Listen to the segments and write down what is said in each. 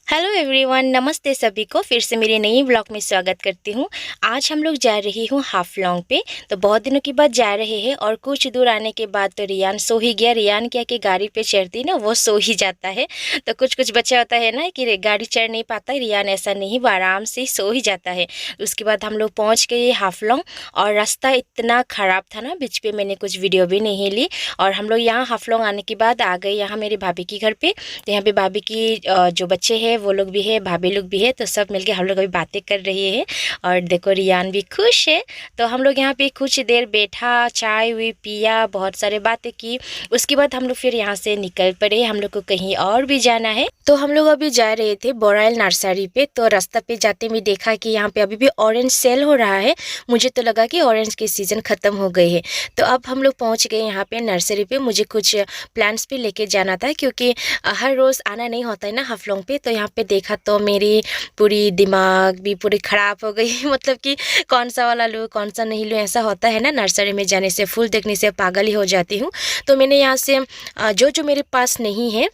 Hello everyone, नमस्ते सभी को। फिर से मेरे नई ब्लॉग में स्वागत करती हूँ। आज हम लोग जा रही हूँ हाफलोंग पे। तो बहुत दिनों के बाद जा रहे हैं और कुछ दूर आने के बाद तो रियान सो ही गया। रियान क्या कि गाड़ी पे चढ़ती ना वो सो ही जाता है। तो कुछ कुछ बच्चा होता है ना कि गाड़ी चढ़ नहीं पाता, रियान ऐसा नहीं, वो आराम से सो ही जाता है। उसके बाद हम लोग पहुँच गए हाफलोंग और रास्ता इतना ख़राब था ना, बीच पे मैंने कुछ वीडियो भी नहीं ली। और हम लोग यहाँ हाफलोंग आने के बाद आ गए यहाँ मेरी भाभी के घर पे। तो यहाँ पे भाभी की जो बच्चे हैं वो लोग भी है, भाभी लोग भी है। तो सब मिलके हम लोग अभी बातें कर रहे हैं और देखो रियान भी खुश है। तो हम लोग यहाँ पे कुछ देर बैठा, चाय हुई पिया, बहुत सारे बातें की। उसके बाद हम लोग फिर यहाँ से निकल पड़े। हम लोग को कहीं और भी जाना है। तो हम लोग अभी जा रहे थे बोराइल नर्सरी पे। तो रास्ता पे जाते में देखा कि यहाँ पे अभी भी ऑरेंज सेल हो रहा है। मुझे तो लगा कि ऑरेंज की सीज़न ख़त्म हो गई है। तो अब हम लोग पहुँच गए यहाँ पे नर्सरी पे। मुझे कुछ प्लांट्स भी लेके जाना था क्योंकि हर रोज़ आना नहीं होता है ना हाफलोंग पे। तो यहाँ पे देखा तो मेरी पूरी दिमाग भी पूरी ख़राब हो गई मतलब कि कौन सा वाला लूँ कौन सा नहीं लूँ, ऐसा होता है ना। नर्सरी में जाने से, फूल देखने से पागल ही हो जाती हूँ। तो मैंने यहाँ से जो जो मेरे पास नहीं है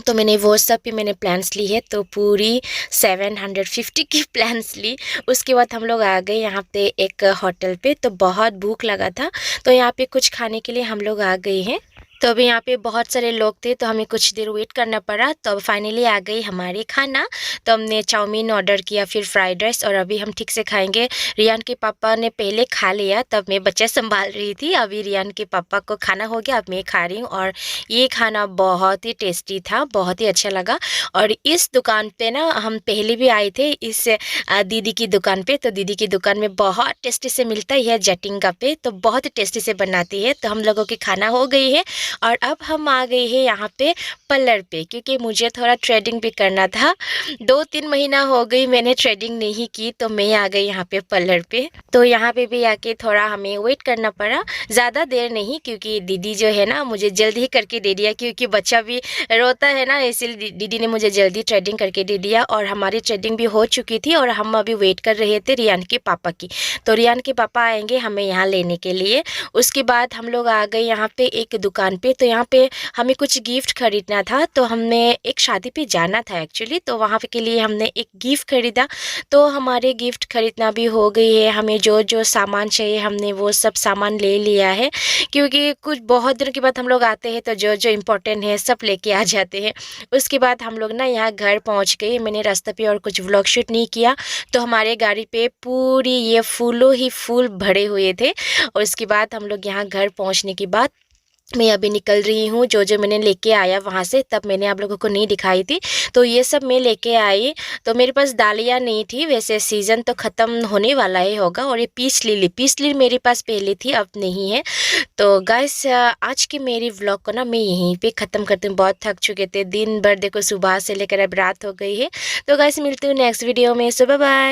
तो मैंने वो सब भी मैंने प्लान्स ली है। तो पूरी 750 की प्लान्स ली। उसके बाद हम लोग आ गए यहाँ पे एक होटल पे। तो बहुत भूख लगा था तो यहाँ पे कुछ खाने के लिए हम लोग आ गए हैं। तो अभी यहाँ पे बहुत सारे लोग थे तो हमें कुछ देर वेट करना पड़ा। तो अब फाइनली आ गई हमारी खाना। तो हमने चाउमीन ऑर्डर किया, फिर फ्राइड राइस, और अभी हम ठीक से खाएंगे। रियान के पापा ने पहले खा लिया, तब मैं बच्चा संभाल रही थी। अभी रियान के पापा को खाना हो गया, अब मैं खा रही हूँ। और ये खाना बहुत ही टेस्टी था, बहुत ही अच्छा लगा। और इस दुकान पे ना हम पहले भी आए थे, इस दीदी की दुकान पे। तो दीदी की दुकान में बहुत टेस्टी से मिलता है जटिंगा पे, तो बहुत ही टेस्टी से बनाती है। तो हम लोगों की खाना हो गई है और अब हम आ गए हैं यहाँ पे पार्लर पे, क्योंकि मुझे थोड़ा थ्रेडिंग भी करना था। 2-3 महीना हो गई मैंने थ्रेडिंग नहीं की, तो मैं आ गई यहाँ पे पार्लर पे। तो यहाँ पे भी आके थोड़ा हमें वेट करना पड़ा, ज़्यादा देर नहीं, क्योंकि दीदी जो है ना मुझे जल्दी ही करके दे दिया, क्योंकि बच्चा भी रोता है ना, इसलिए दीदी ने मुझे जल्दी थ्रेडिंग करके दे दिया। और हमारी थ्रेडिंग भी हो चुकी थी और हम अभी वेट कर रहे थे रियान के पापा की। तो रियान के पापा आएंगे हमें यहाँ लेने के लिए। उसके बाद हम लोग आ गए यहाँ पे एक दुकान पे। तो यहाँ पे हमें कुछ गिफ्ट खरीदना था। तो हमने एक शादी पे जाना था एक्चुअली, तो वहाँ के लिए हमने एक गिफ्ट खरीदा। तो हमारे गिफ्ट खरीदना भी हो गई है। हमें जो जो सामान चाहिए हमने वो सब सामान ले लिया है, क्योंकि कुछ बहुत दिनों के बाद हम लोग आते हैं तो जो जो इम्पोर्टेंट है सब लेके आ जाते हैं। उसके बाद हम लोग ना यहाँ घर पहुँच गए। मैंने रास्ते पे और कुछ व्लॉग शूट नहीं किया। तो हमारे गाड़ी पे पूरी ये फूलों ही फूल भरे हुए थे। और उसके बाद हम लोग यहाँ घर पहुँचने के बाद मैं अभी निकल रही हूँ। जो जो मैंने लेके आया वहाँ से, तब मैंने आप लोगों को नहीं दिखाई थी। तो ये सब मैं लेके आई। तो मेरे पास डालियाँ नहीं थी, वैसे सीज़न तो ख़त्म होने वाला ही होगा। और ये पीस लिली मेरे पास पहले थी, अब नहीं है। तो गाइस आज की मेरी व्लॉग को ना मैं यहीं पे ख़त्म करती हूँ। बहुत थक चुके थे दिन भर, देखो सुबह से लेकर अब रात हो गई है। तो गाइस मिलती हूँ नेक्स्ट वीडियो में। सो बाय बाय।